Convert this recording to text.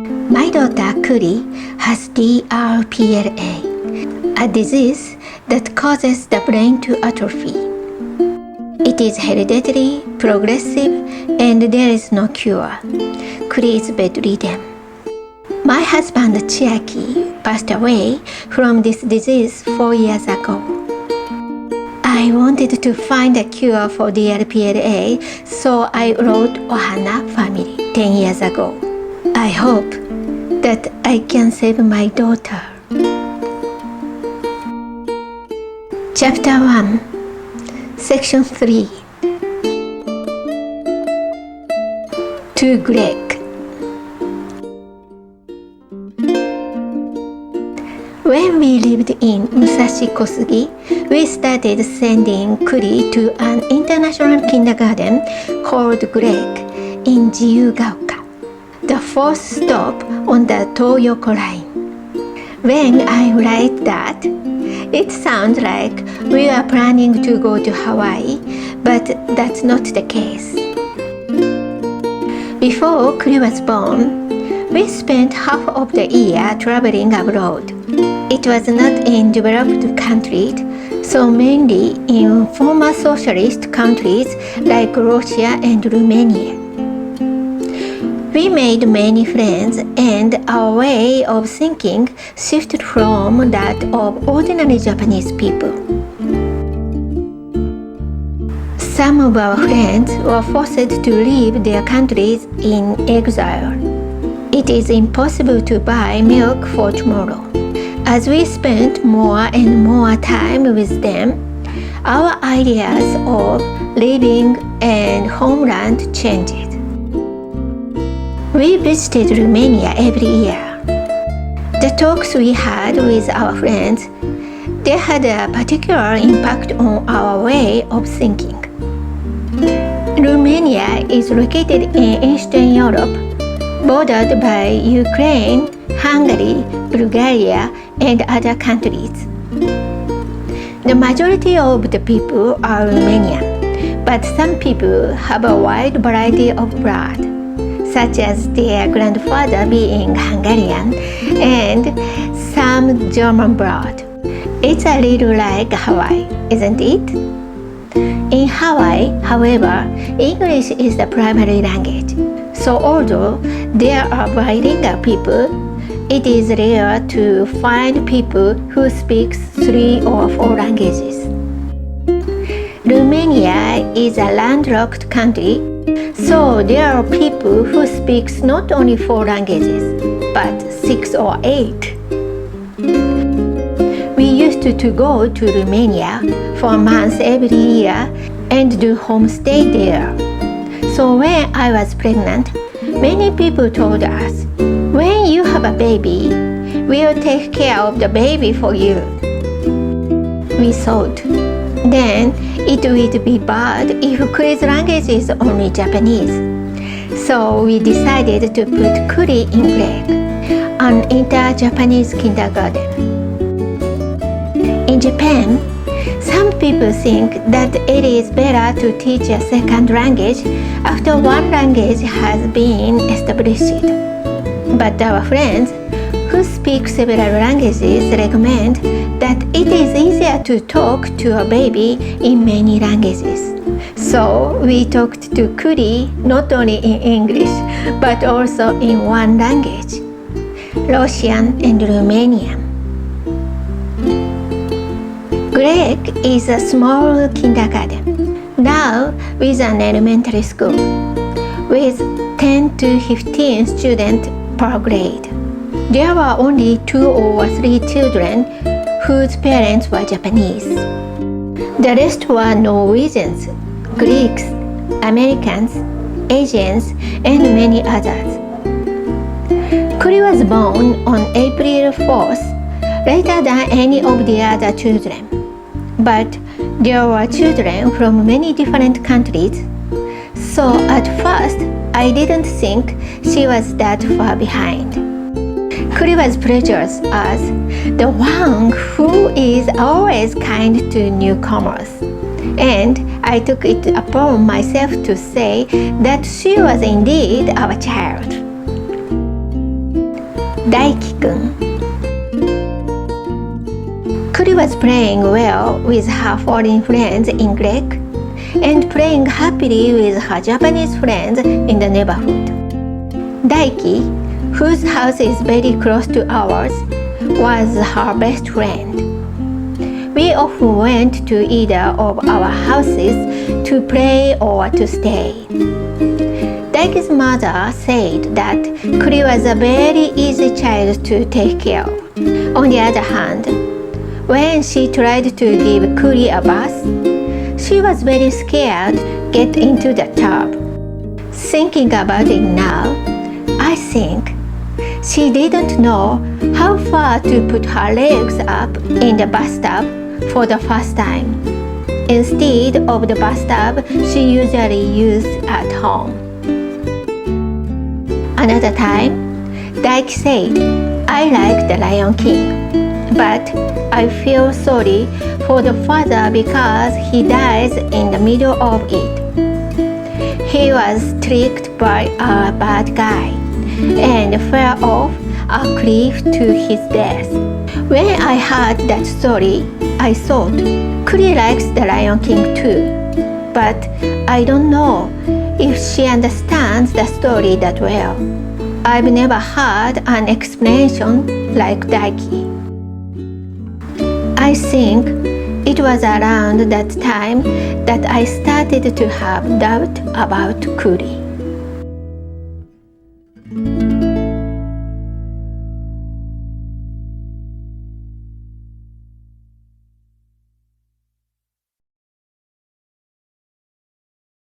My daughter Kuri has DRPLA, a disease that causes the brain to atrophy. It is hereditary, progressive, and there is no cure. Kuri is bedridden. My husband Chiaki passed away from this disease 4 years ago. I wanted to find a cure for DRPLA, so I wrote OHANA Family 10 years ago. I hope that I can save my daughter. Chapter 1, Section 3. To Greg. When we lived in Musashi Kosugi, we started sending Kuri to an international kindergarten called Greg in Jiyugaoka, the fourth stop on the Toyoko line. When I write that, it sounds like we are planning to go to Hawaii, but that's not the case. Before Kuri was born, we spent half of the year traveling abroad. It was not in developed countries, so mainly in former socialist countries like Russia and Romania. We made many friends, and our way of thinking shifted from that of ordinary Japanese people. Some of our friends were forced to leave their countries in exile. It is impossible to buy milk for tomorrow. As we spent more and more time with them, our ideas of living and homeland changed. We visited Romania every year. The talks we had with our friends, they had a particular impact on our way of thinking. Romania is located in Eastern Europe, bordered by Ukraine, Hungary, Bulgaria, and other countries. The majority of the people are Romanian, but some people have a wide variety of blood, such as their grandfather being Hungarian and some German blood. It's a little like Hawaii, isn't it? In Hawaii, however, English is the primary language. So although there are bilingual people, it is rare to find people who speak 3 or 4 languages. Romania is a landlocked country, so there are people who speak not only 4 languages, but 6 or 8. We used to go to Romania for months every year and do homestay there. So when I was pregnant, many people told us, when you have a baby, we'll take care of the baby for you. We thought, then it would be bad if Kuri's language is only Japanese. So we decided to put Kuri in Greg, an inter-Japanese kindergarten. In Japan, some people think that it is better to teach a second language after one language has been established. But our friends who speak several languages recommend that it is easier to talk to a baby in many languages. So we talked to Kuri not only in English, but also in one language, Russian and Romanian. Greg is a small kindergarten, now with an elementary school, with 10 to 15 students per grade. There were only 2 or 3 children whose parents were Japanese. The rest were Norwegians, Greeks, Americans, Asians, and many others. Kuri was born on April 4th, later than any of the other children. But there were children from many different countries, so at first I didn't think she was that far behind. Kuri was precious as the one who is always kind to newcomers, and I took it upon myself to say that she was indeed our child. Daiki-kun. Kuri was playing well with her foreign friends in Greek and playing happily with her Japanese friends in the neighborhood. Daiki, whose house is very close to ours, was her best friend. We often went to either of our houses to play or to stay. Daiki's mother said that Kuri was a very easy child to take care of. On the other hand, when she tried to give Kuri a bath, she was very scared to get into the tub. Thinking about it now, I think she didn't know how far to put her legs up in the bathtub for the first time, instead of the bathtub she usually used at home. Another time, Daiki said, "I like The Lion King, but I feel sorry for the father because he dies in the middle of it. He was tricked by a bad guy and fell off a cliff to his death." When I heard that story, I thought, Kuri likes The Lion King too, but I don't know if she understands the story that well. I've never heard an explanation like Daiki. I think it was around that time that I started to have doubt about Kuri.